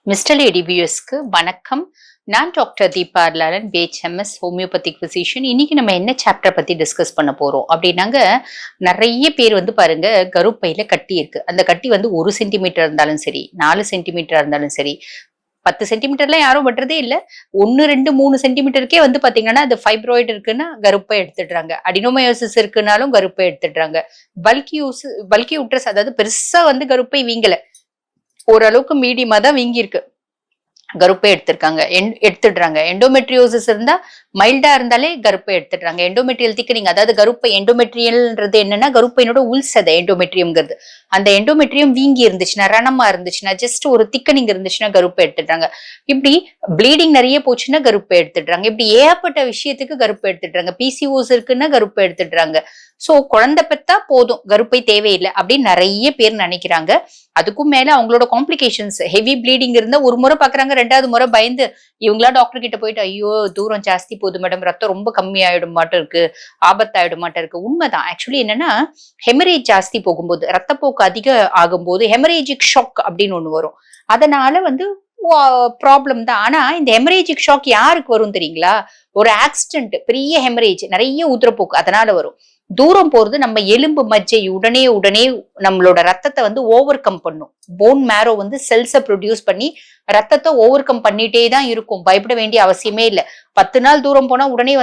Mister lady வியூஸ்க்கு வணக்கம். நான் doctor Deepa Lalan, BHMS homeopathic physician. இன்னைக்கு நம்ம என்ன சாப்டர் பத்தி டிஸ்கஸ் பண்ண போறோம் அப்படின்னாங்க, நிறைய பேர் பாருங்க கருப்பையில கட்டி இருக்கு. அந்த கட்டி 1 சென்டிமீட்டர் இருந்தாலும் சரி, 4 சென்டிமீட்டர் இருந்தாலும் சரி, 10 சென்டிமீட்டர்லாம் யாரும் வெட்டுறதே இல்ல. 1, 2, 3 சென்டிமீட்டருக்கே பாத்தீங்கன்னா அது ஃபைப்ராய்டு இருக்குன்னா கருப்பை எடுத்துடுறாங்க. அடினோமயோசிஸ் இருக்குனாலும் கருப்பை எடுத்துடுறாங்க. பல்கி யூட்ரஸ், அதாவது பெருசா கருப்பை வீங்கல, ஓரளவுக்கு மீடியமா தான் வீங்கி இருக்கு, கருப்பை எடுத்துடுறாங்க. எண்டோமெட்ரியோசிஸ் இருந்தா மைல்டா இருந்தாலே கருப்பை எடுத்துடுறாங்க. எண்டோமெட்ரியல் திக்கனிங், அதாவது கருப்பை எண்டோமெட்ரியல்ன்றது என்னன்னா கருப்பையினோட உள்சதை எண்டோமெட்ரியம்ங்கிறது. அந்த எண்டோமெட்ரியம் வீங்கி இருந்துச்சுன்னா, ரணமா இருந்துச்சுன்னா, ஜஸ்ட் ஒரு திக்கனிங் இருந்துச்சுன்னா கருப்பை எடுத்துடுறாங்க. இப்படி ப்ளீடிங் நிறைய போச்சுன்னா கருப்பை எடுத்துடுறாங்க. இப்படி ஏகப்பட்ட விஷயத்துக்கு கருப்பை எடுத்துடுறாங்க. பிசிஓஸ் இருக்குன்னா கருப்பை எடுத்துடுறாங்க. சோ குழந்தை பெத்தா போதும், கருப்பை தேவையில்லை அப்படின்னு நிறைய பேர் நினைக்கிறாங்க. அதுக்கும் மேல அவங்களோட காம்ப்ளிகேஷன்ஸ், ஹெவி ப்ளீடிங் இருந்தா ஒரு முறை பாக்குறாங்க, 2வது முறை பயந்து இவங்களா டாக்டர் கிட்ட போயிட்டு ஐயோ தூரம் ஜாஸ்தி போகுது மேடம், ரத்தம் ரொம்ப கம்மி ஆயிடும் மாட்டம் இருக்கு, ஆபத்தாயிடும் மாட்டம் இருக்கு. உண்மைதான். ஆக்சுவலி என்னன்னா, ஹெமரேஜ் ஜாஸ்தி போகும்போது, ரத்தப்போக்கு அதிகம் ஆகும்போது ஹெமரேஜிக் ஷாக் அப்படின்னு ஒண்ணு வரும். அதனால ப்ராப்ளம் தான். ஆனா இந்த ஹெமரேஜிக் ஷாக் யாருக்கு வரும் தெரியுங்களா? ஒரு ஆக்சிடென்ட், பெரிய ஹெமரேஜ், நிறைய ஊத்திரப்போக்கு, அதனால வரும். தூரம் போறது நம்ம எலும்பு மஜ்ஜை உடனே நம்மளோட ரத்தத்தை ஓவர் கம் பண்ணும். போன் மேரோ செல்ஸை ப்ரொடியூஸ் பண்ணி ரத்தத்தை ஓவர் கம் பண்ணிட்டே தான் இருக்கும். பயப்பட வேண்டிய அவசியமே இல்லை. 10 நாள் தூரம் போனா உடனே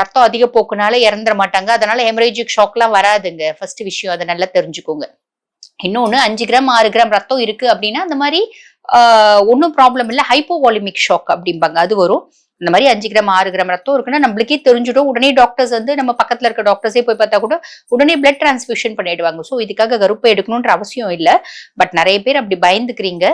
ரத்தம் அதிக போக்குனால இறந்துட மாட்டாங்க. அதனால ஹெமரேஜிக் ஷாக் எல்லாம் வராதுங்க. ஃபர்ஸ்ட் விஷயம் அதை நல்லா தெரிஞ்சுக்கோங்க. இன்னொன்னு, 5 கிராம் 6 கிராம் ரத்தம் இருக்கு அப்படின்னா அந்த மாதிரி ஒன்னும் ப்ராப்ளம் இல்லை. ஹைப்போவாலிமிக் ஷாக் அப்படிம்பாங்க, அது வரும். இந்த மாதிரி 5 கிராம் 6 கிராம் ரத்தம் இருக்குன்னா நம்மளுக்கே தெரிஞ்சிடும். உடனே டாக்டர்ஸ் நம்ம பக்கத்துல இருக்க டாக்டர்ஸே போய் பார்த்தா கூட உடனே பிளட் டிரான்ஸ்ஃபியூஷன் பண்ணிடுவாங்க. சோ இதுக்காக கருப்பை எடுக்கணும்ன்ற அவசியம் இல்ல. பட் நிறைய பேர் அப்படி பயந்துக்கிறீங்க.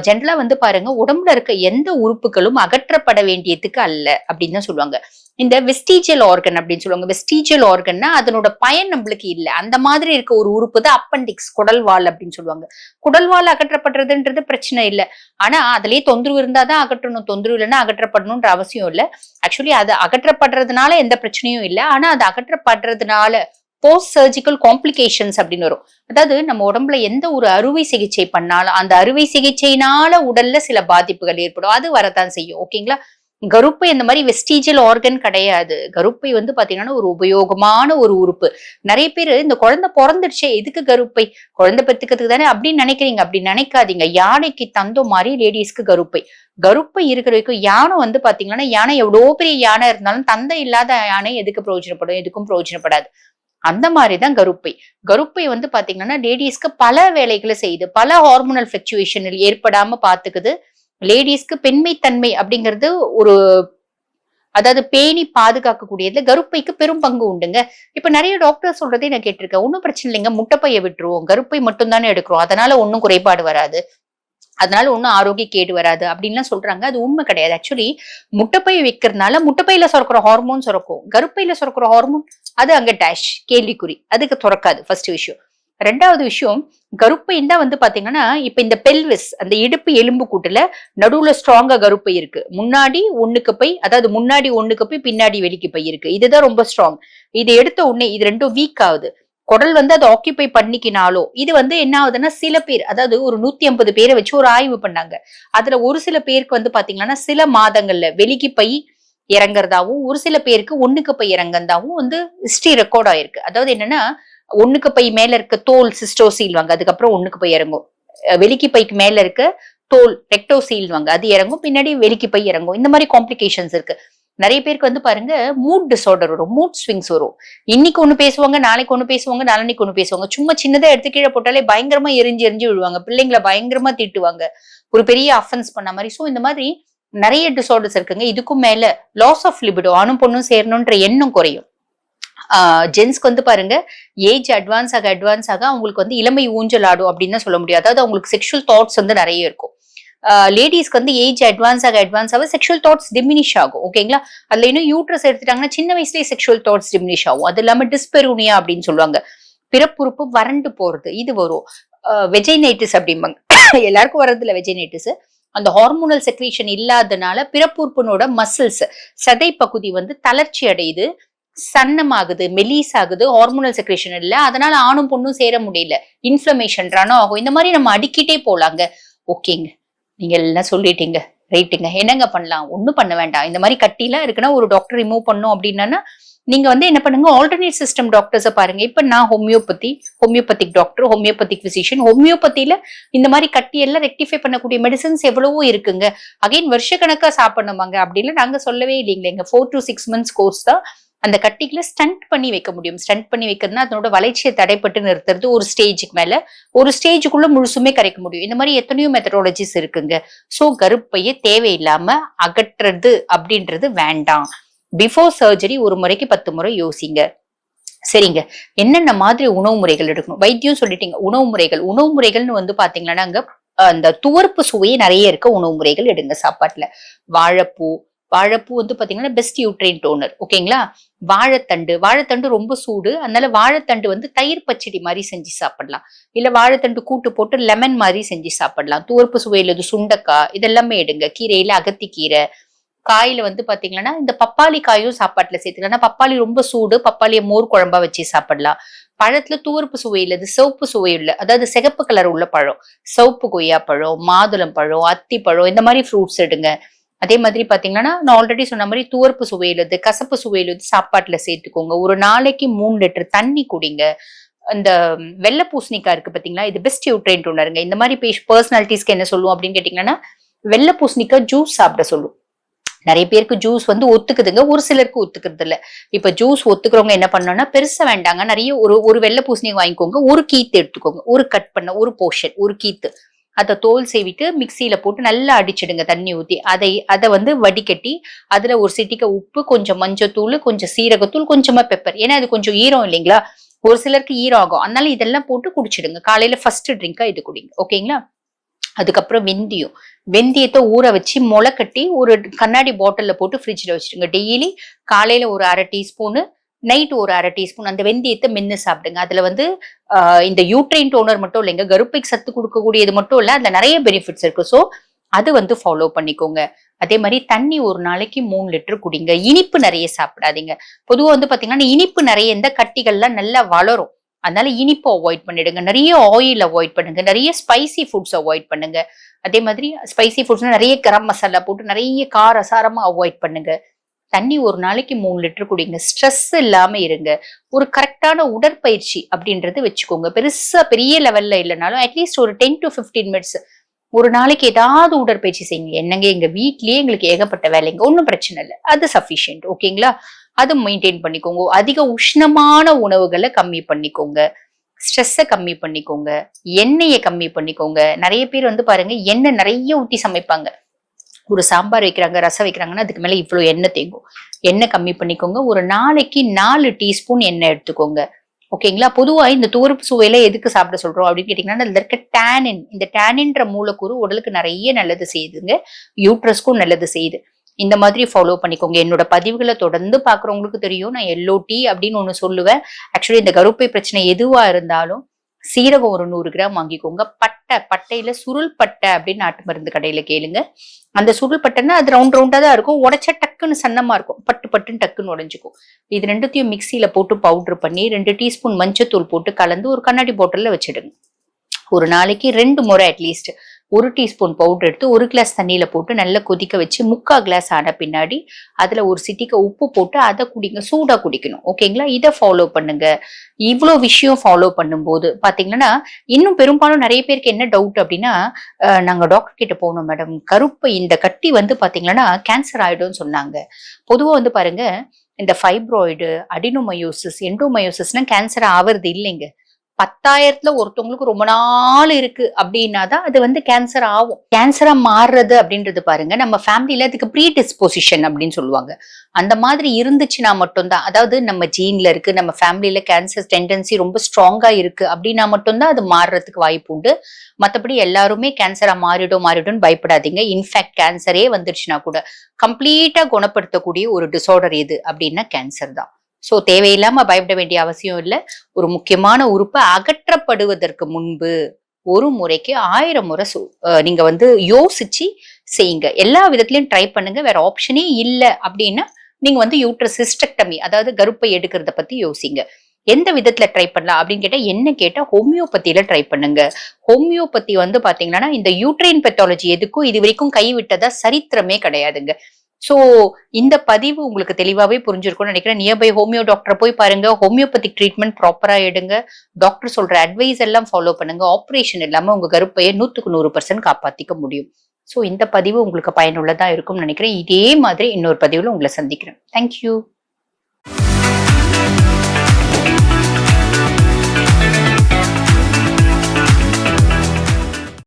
ஜென்ரலா பாருங்க, உடம்புல இருக்க எந்த உறுப்புகளும் அகற்றப்பட வேண்டியதுக்கு அல்ல அப்படின்னு தான் சொல்லுவாங்க. இந்த வெஸ்டிஜியல் ஆர்கன் அப்படின்னு சொல்லுவாங்க. வெஸ்டிஜியல் ஆர்கன்னா அதனோட பயன் நம்மளுக்கு இல்ல. அந்த மாதிரி இருக்க ஒரு உறுப்பு தான் அப்பெண்டிக்ஸ், குடல்வால் அப்படின்னு சொல்லுவாங்க. குடல்வால் அகற்றப்படுறதுன்றது பிரச்சனை இல்லை. ஆனா அதுலயே தொந்தரவு இருந்தாதான் அகற்றணும், தொந்தரவு இல்லைன்னா அகற்றப்படணும்ன்ற அவசியம் இல்லை. ஆக்சுவலி அது அகற்றப்படுறதுனால எந்த பிரச்சனையும் இல்லை. ஆனா அது அகற்றப்படுறதுனால போஸ்ட் சர்ஜிக்கல் காம்ப்ளிகேஷன்ஸ் அப்படின்னு வரும். அதாவது நம்ம உடம்புல எந்த ஒரு அறுவை சிகிச்சை பண்ணாலும் அந்த அறுவை சிகிச்சையினால உடல்ல சில பாதிப்புகள் ஏற்படும். அது வரதான் செய்யும். ஓகேங்களா? கருப்பை இந்த மாதிரி வெஸ்டிஜியல் ஆர்கன் கிடையாது. கருப்பை பாத்தீங்கன்னா ஒரு உபயோகமான ஒரு உறுப்பு. நிறைய பேரு இந்த குழந்தை பிறந்துடுச்சே எதுக்கு கருப்பை, குழந்தை பெத்துக்கிறதுக்கு தானே அப்படின்னு நினைக்கிறீங்க. அப்படி நினைக்காதீங்க. யானைக்கு தந்தம் மாதிரி லேடிஸ்க்கு கருப்பை. கருப்பை இருக்கிற வரைக்கும் யானை பாத்தீங்கன்னா, யானை எவ்வளவு பெரிய யானை இருந்தாலும் தந்தை இல்லாத யானை எதுக்கு பிரயோஜனப்படும்? எதுக்கும் பிரயோஜனப்படாது. அந்த மாதிரிதான் கருப்பை. கருப்பை பாத்தீங்கன்னா லேடிஸ்க்கு பல வேலைகளை செய்யுது. பல ஹார்மோனல் பிளக்சுவேஷன் ஏற்படாம பாத்துக்குது. லேடிஸ்க்கு பெண்மை தன்மை அப்படிங்கிறது ஒரு, அதாவது பேணி பாதுகாக்கக்கூடியதுல கருப்பைக்கு பெரும் பங்கு உண்டுங்க. இப்ப நிறைய டாக்டர் சொல்றதே நான் கேட்டிருக்கேன். ஒன்னும் பிரச்சனை இல்லைங்க, முட்டைப்பையை விட்டுருவோம், கருப்பை மட்டும் தானே எடுக்கிறோம், அதனால ஒன்னும் குறைபாடு வராது, அதனால ஒன்னும் ஆரோக்கிய கேடு வராது அப்படின்லாம் சொல்றாங்க. அது உண்மை கிடையாது. ஆக்சுவலி முட்டைப்பை வைக்கிறதுனால முட்டைப்பையில சுரக்கிற ஹார்மோன் சுரக்கும், கருப்பையில சுரக்கிற ஹார்மோன் அது அங்க டேஷ், கேள்விக்குறி, அதுக்கு துறக்காது. ஃபர்ஸ்ட் விஷயம். 2வது விஷயம், கருப்பைன்னு தான் பாத்தீங்கன்னா, இப்ப இந்த பெல்விஸ், அந்த இடுப்பு எலும்பு கூட்டுல நடுவுல ஸ்ட்ராங்கா கருப்பை இருக்கு. முன்னாடி 1க்கு பை, அதாவது முன்னாடி 1க்கு பை, பின்னாடி வெளிக்கு பை இருக்கு. இதுதான் ரொம்ப ஸ்ட்ராங். இது எடுத்த உடனே இது ரெண்டும் வீக் ஆகுது. குடல் அதை ஆக்கியபை பண்ணிக்கினாலோ இது என்ன ஆகுதுன்னா, சில பேர், அதாவது ஒரு 150 பேரை வச்சு ஒரு ஆய்வு பண்ணாங்க. அதுல ஒரு சில பேருக்கு பாத்தீங்கன்னா சில மாதங்கள்ல வெளிக்கு பை இறங்குறதாவும், ஒரு சில பேருக்கு 1க்கு பை இறங்குறதாவும் ஹிஸ்டரி ரெக்கார்ட் ஆயிருக்கு. அதாவது என்னன்னா, 1க்கு பை மேல இருக்க தோல் சிஸ்டோசீல்வாங்க, அதுக்கப்புறம் 1க்கு பை இறங்கும். வெளிக்கு பைக்கு மேல இருக்க தோல் ரெக்டோசீல்வாங்க, அது இறங்கும். பின்னாடி வெளிக்கு பை இறங்கும். இந்த மாதிரி காம்ப்ளிகேஷன்ஸ் இருக்கு. நிறைய பேருக்கு பாருங்க மூட் டிசார்டர் வரும், மூட் ஸ்விங்ஸ் வரும். இன்னைக்கு ஒண்ணு பேசுவாங்க, நாளைக்கு ஒண்ணு பேசுவாங்க, நாளைக்கு ஒண்ணு பேசுவாங்க. சும்மா சின்னதா எடுத்து கீழே போட்டாலே பயங்கரமா எரிஞ்சு விழுவாங்க. பிள்ளைங்களை பயங்கரமா திட்டுவாங்க, ஒரு பெரிய அஃபென்ஸ் பண்ண மாதிரி. சோ இந்த மாதிரி நிறைய டிசார்டர்ஸ் இருக்குங்க. இதுக்கும் மேல லாஸ் ஆஃப் லிபிடோ, ஆணும் பொண்ணும் சேரணும்ன்ற எண்ணம் குறையும். ஜென்ஸ்க்கு பாருங்க, ஏஜ் அட்வான்ஸ் ஆக அவங்களுக்கு இளமை ஊஞ்சல் ஆடும் அப்படின்னு தான் சொல்ல முடியாது. அதாவது அவங்களுக்கு செக்ஷுவல் தாட்ஸ் நிறைய இருக்கும். லேடிஸ்க்கு ஏஜ் அட்வான்ஸ் ஆக செக்ஷுவல் தாட்ஸ் டிமினிஷ் ஆகும். ஓகேங்களா? அதுல இன்னும் யூட்ரஸ் எடுத்துட்டாங்கன்னா சின்ன வயசுலயே செக்ஷுவல் தாட்ஸ் டிமினிஷ் ஆகும். அது இல்லாம டிஸ்பெரூனியா அப்படின்னு சொல்லுவாங்க, பிறப்புறுப்பு வறண்டு போறது, இது வரும். வெஜைனைட்டிஸ் அப்படிம்பாங்க. எல்லாருக்கும் வர்றதில்ல வெஜைனைட்டிஸ். அந்த ஹார்மோனல் செக்ரீஷன் இல்லாதனால பிறப்புறுப்பினோட மசில்ஸ், சதை பகுதி தளர்ச்சி அடையுது, சன்னமாகுது, மெலிஸ் ஆகுது, ஹார்மோனல் செக்ரேஷன் இல்ல, அதனால ஆணும் பொண்ணும் சேர முடியல, இன்ஃப்ளமேஷன், ரணம் ஆகும். இந்த மாதிரி நம்ம அடிக்கிட்டே போலாங்க. ஓகேங்க, நீங்க எல்லாம் சொல்லிட்டீங்க, ரைட்டுங்க, என்னங்க பண்ணலாம்? ஒண்ணும் பண்ண வேண்டாம். இந்த மாதிரி கட்டிலாம் இருக்குன்னா ஒரு டாக்டர் ரிமூவ் பண்ணும் அப்படின்னா நீங்க வந்து என்ன பண்ணுங்க, ஆல்டர்னேட் சிஸ்டம் டாக்டர்ஸை பாருங்க. இப்ப நான் ஹோமியோபதிக் டாக்டர், ஹோமியோபதிக் பிசிஷியன். ஹோமியோபதியில இந்த மாதிரி கட்டி எல்லாம் ரெக்டிஃபை பண்ணக்கூடிய மெடிசன்ஸ் எவ்வளவோ இருக்குங்க. அகைன் வருஷக்கணக்கா சாப்பிடணுமாங்க அப்படின்னு நாங்க சொல்லவே இல்லைங்களே. எங்க 4 to 6 months கோர்ஸ் தான் அந்த கட்டிக்குள்ள ஸ்டண்ட் பண்ணி வைக்க முடியும். ஸ்டண்ட் பண்ணி வைக்கிறதுனா அதனோட வளர்ச்சியை தடைப்பட்டு நிறுத்துறது. ஒரு ஸ்டேஜுக்கு மேல ஒரு ஸ்டேஜுக்குள்ள முழுசுமே கரைக்க முடியும். இந்த மாதிரி எத்தனையோ மெத்தடாலஜிஸ் இருக்குங்க. சோ கருப்பையை தேவையில்லாம அகற்றுறது அப்படின்றது வேண்டாம். பிஃபோர் சர்ஜரி ஒரு முறைக்கு 10 முறை யோசிங்க. சரிங்க, என்னென்ன மாதிரி உணவு முறைகள் எடுக்கணும்? வைத்தியம் சொல்லிட்டீங்க. உணவு முறைகள்னு வந்து பாத்தீங்கன்னா அந்த துவர்ப்பு சுவையே நிறைய இருக்க உணவு முறைகள் எடுங்க சாப்பாட்டுல. வாழைப்பூ வந்து பாத்தீங்கன்னா பெஸ்ட் யூட்ரைன் டோனர். ஓகேங்களா? வாழைத்தண்டு ரொம்ப சூடு, அதனால வாழைத்தண்டு வந்து தயிர் பச்சடி மாதிரி செஞ்சு சாப்பிடலாம். இல்ல வாழைத்தண்டு கூட்டு போட்டு லெமன் மாதிரி செஞ்சு சாப்பிடலாம். துவர்ப்பு சுவையில சுண்டக்காய் இதெல்லாமே எடுங்க. கீரையில அகத்தி கீரை, காயில வந்து பாத்தீங்கன்னா இந்த பப்பாளி காயும் சாப்பாட்டுல சேர்த்துக்கலாம். பப்பாளி ரொம்ப சூடு, பப்பாளியை மோர் குழம்பா வச்சு சாப்பிடலாம். பழத்துல துவர்ப்பு சுவையில் சிவப்பு சுவையுள்ள, அதாவது சிகப்பு கலர் உள்ள பழம், சிவப்பு கொய்யா பழம், மாதுளம் பழம், அத்தி பழம், இந்த மாதிரி ஃப்ரூட்ஸ் எடுங்க. அதே மாதிரி பாத்தீங்கன்னா நான் ஆல்ரெடி சொன்ன மாதிரி துவர்ப்பு சுவையிலது, கசப்பு சுவையிலது சாப்பாட்டுல சேர்த்துக்கோங்க. ஒரு நாளைக்கு 3 லிட்டர் தண்ணி குடிங்க. இந்த வெள்ளை பூசணிக்காய் இருக்கு பாத்தீங்களா, இது பெஸ்ட் யூட்ரைன் டோனருங்க. இந்த மாதிரி பர்சனாலிட்டிஸ்க்கு என்ன சொல்லுவோம் அப்படின்னு கேட்டீங்கன்னா, வெள்ளை பூசணிக்காய் ஜூஸ் சாப்பிட சொல்லும். நிறைய பேருக்கு ஜூஸ் வந்து ஒத்துக்குதுங்க, ஒரு சிலருக்கு ஒத்துக்கிறது இல்ல. இப்ப ஜூஸ் ஒத்துக்கிறவங்க என்ன பண்ணணும்னா பெருசா வேண்டாங்க, நிறைய ஒரு வெள்ளை பூசணி வாங்கிக்கோங்க, ஒரு கீத்து எடுத்துக்கோங்க, ஒரு கட் பண்ண ஒரு போர்ஷன், ஒரு கீத்து, அதை தோல் சேவிட்டு மிக்சியில போட்டு நல்லா அடிச்சிடுங்க தண்ணி ஊத்தி. அதை வந்து வடிகட்டி அதுல ஒரு சிட்டிக்க உப்பு, கொஞ்சம் மஞ்சத்தூள், கொஞ்சம் சீரகத்தூள், கொஞ்சமா பெப்பர். ஏன்னா அது கொஞ்சம் ஈரம் இல்லைங்களா, ஒரு சிலருக்கு ஈரம் ஆகும். அதனால இதெல்லாம் போட்டு குடிச்சிடுங்க. காலையில ஃபர்ஸ்ட் ட்ரிங்கா இது குடிங்க. ஓகேங்களா? அதுக்கப்புறம் வெந்தயத்தை ஊற வச்சு முளை கட்டி ஒரு கண்ணாடி பாட்டில்ல போட்டு ஃப்ரிட்ஜ்ல வச்சிருங்க. டெய்லி காலையில ஒரு 1/2 டீஸ்பூனு, நைட் ஒரு 1/2 டீஸ்பூன் அந்த வெந்தயத்தை மென்னு சாப்பிடுங்க. அதுல வந்து இந்த யூட்ரைன் டோனர் மட்டும் இல்லைங்க, கருப்பைக்கு சத்து கொடுக்கக்கூடியது மட்டும் இல்ல, அதுல நிறைய பெனிஃபிட்ஸ் இருக்கு. ஸோ அது வந்து ஃபாலோ பண்ணிக்கோங்க. அதே மாதிரி தண்ணி ஒரு நாளைக்கு 3 லிட்டர் குடிங்க. இனிப்பு நிறைய சாப்பிடாதீங்க. பொதுவாக வந்து பாத்தீங்கன்னா இனிப்பு நிறைய இந்த கட்டிகள்லாம் நல்லா வளரும். அதனால இனிப்பு அவாய்ட் பண்ணிடுங்க. நிறைய ஆயில் அவாய்ட் பண்ணுங்க. நிறைய ஸ்பைசி ஃபுட்ஸ் அவாய்ட் பண்ணுங்க. அதே மாதிரி ஸ்பைசி ஃபுட்ஸ்னா நிறைய கரம் மசாலா போட்டு நிறைய காரசாரமா அவாய்ட் பண்ணுங்க. தண்ணி ஒரு நாளைக்கு 3 லிட்டர் குடிங்க. ஸ்ட்ரெஸ் இல்லாம இருங்க. ஒரு கரெக்டான உடற்பயிற்சி அப்படின்றது வச்சுக்கோங்க. பெரிய லெவல்ல இல்லைனாலும் அட்லீஸ்ட் ஒரு 10 to 15 மினிட்ஸ் ஒரு நாளைக்கு ஏதாவது உடற்பயிற்சி செய்யுங்க. என்னங்க எங்க வீட்லயே எங்களுக்கு ஏகப்பட்ட வேலைங்க, ஒன்றும் பிரச்சனை இல்லை, அது சஃபிஷியன்ட். ஓகேங்களா? அது மெயின்டைன் பண்ணிக்கோங்க. அதிக உஷ்ணமான உணவுகளை கம்மி பண்ணிக்கோங்க. ஸ்ட்ரெஸ்ஸை கம்மி பண்ணிக்கோங்க. எண்ணெயை கம்மி பண்ணிக்கோங்க. நிறைய பேர் வந்து பாருங்க எண்ணெய் நிறைய ஊத்தி சமைப்பாங்க. ஒரு சாம்பார் வைக்கிறாங்க, ரசம் வைக்கிறாங்கன்னா அதுக்கு மேல இவ்வளவு எண்ணெய் தேங்கும். எண்ணெய் கம்மி பண்ணிக்கோங்க. ஒரு நாளைக்கு 4 டீஸ்பூன் எண்ணெய் எடுத்துக்கோங்க. ஓகேங்களா? பொதுவா இந்த துவர்ப்பு சுவையில எதுக்கு சாப்பிட சொல்றோம் அப்படின்னு கேட்டீங்கன்னா, அதுல இருக்க டேனின், இந்த டேனின்ற மூலக்கூறு உடலுக்கு நிறைய நல்லது செய்யுதுங்க. யூட்ரஸ்க்கும் நல்லது செய்யுது. இந்த மாதிரி ஃபாலோ பண்ணிக்கோங்க. என்னோட பதிவுகளை தொடர்ந்து பாக்குறவங்களுக்கு தெரியும், நான் எல்லோடி அப்படின்னு ஒண்ணு சொல்லுவேன். ஆக்சுவலி இந்த கருப்பை பிரச்சனை எதுவா இருந்தாலும் சீரகம் ஒரு 100 கிராம் வாங்கிக்கோங்க. பட்டையில சுருள் பட்டை அப்படின்னு நாட்டு மருந்து கடையில கேளுங்க. அந்த சுருள் பட்டைன்னா அது ரவுண்டா தான் இருக்கும், உடைச்சா டக்குன்னு சன்னமா இருக்கும், பட்டுன்னு டக்குன்னு உடைஞ்சுக்கும். இது ரெண்டுத்தையும் மிக்சியில போட்டு பவுடர் பண்ணி 2 டீஸ்பூன் மஞ்சத்தூள் போட்டு கலந்து ஒரு கண்ணாடி பாட்டில்ல வச்சிடுங்க. ஒரு நாளைக்கு 2 முறை அட்லீஸ்ட் 1 டீஸ்பூன் பவுடர் எடுத்து 1 கிளாஸ் தண்ணியில போட்டு நல்லா கொதிக்க வச்சு 3/4 கிளாஸ் ஆன பின்னாடி அதுல ஒரு சிட்டிக்க உப்பு போட்டு அதை குடிங்க. சூடா குடிக்கணும். ஓகேங்களா? இதை ஃபாலோ பண்ணுங்க. இவ்வளோ விஷயம் ஃபாலோ பண்ணும்போது பாத்தீங்கன்னா இன்னும் பெரும்பாலும் நிறைய பேருக்கு என்ன டவுட் அப்படின்னா, நாங்க டாக்டர் கிட்ட போனோம் மேடம், கருப்பை இந்த கட்டி வந்து பாத்தீங்கன்னா கேன்சர் ஆயிடும்னு சொன்னாங்க. பொதுவா வந்து பாருங்க இந்த ஃபைப்ராய்டு, அடினோமயோசிஸ், எண்டோமயோசிஸ்னா கேன்சர் ஆவறது இல்லைங்க. 10,000த்துல ஒருத்தவங்களுக்கு ரொம்ப நாள் இருக்கு அப்படின்னா தான் அது வந்து கேன்சர் ஆகும். கேன்சரா மாறுறது அப்படின்றது பாருங்க நம்ம ஃபேமிலியில அதுக்கு ப்ரீ டிஸ்போசிஷன் அப்படின்னு சொல்லுவாங்க. அந்த மாதிரி இருந்துச்சுன்னா மட்டும்தான், அதாவது நம்ம ஜீன்ல இருக்கு, நம்ம ஃபேமிலியில கேன்சர் டெண்டன்சி ரொம்ப ஸ்ட்ராங்கா இருக்கு அப்படின்னா மட்டும்தான் அது மாறுறதுக்கு வாய்ப்பு உண்டு. மற்றபடி எல்லாருமே கேன்சரா மாறிடும்னு பயப்படாதீங்க. இன்ஃபேக்ட் கேன்சரே வந்துருச்சுன்னா கூட கம்ப்ளீட்டா குணப்படுத்தக்கூடிய ஒரு டிசார்டர் எது அப்படின்னா கேன்சர் தான். சோ தேவையில்லாம பயப்பட வேண்டிய அவசியம் இல்லை. ஒரு முக்கியமான உறுப்பை அகற்றப்படுவதற்கு முன்பு ஒரு முறைக்கு 1000 முறை நீங்க வந்து யோசிச்சு செய்யுங்க. எல்லா விதத்திலயும் ட்ரை பண்ணுங்க. வேற ஆப்ஷனே இல்லை அப்படின்னா நீங்க வந்து யூட்ரஸ் ஹிஸ்டெக்டமி, அதாவது கருப்பை எடுக்கிறத பத்தி யோசிங்க. எந்த விதத்துல ட்ரை பண்ணலாம் அப்படின்னு கேட்டா என்ன கேட்டா ஹோமியோபதியில ட்ரை பண்ணுங்க. ஹோமியோபதி வந்து பாத்தீங்கன்னா இந்த யூட்ரைன் பெத்தாலஜி எதுக்கும் இது வரைக்கும் கைவிட்டதா சரித்திரமே கிடையாதுங்க. சோ இந்த பதிவு உங்களுக்கு தெளிவாவே புரிஞ்சிருக்கும்னு நினைக்கிறேன். நியர்பை ஹோமியோ டாக்டர் போய் பாருங்க. ஹோமியோபதிக் ட்ரீட்மெண்ட் ப்ராப்பரா எடுங்க. டாக்டர் சொல்ற அட்வைஸ் எல்லாம் ஃபாலோ பண்ணுங்க. ஆப்ரேஷன் இல்லாம உங்க கருப்பையை 100% காப்பாத்திக்க முடியும். சோ இந்த பதிவு உங்களுக்கு பயனுள்ளதா இருக்கும்னு நினைக்கிறேன். இதே மாதிரி இன்னொரு பதிவுல உங்களை சந்திக்கிறேன். தேங்க்யூ.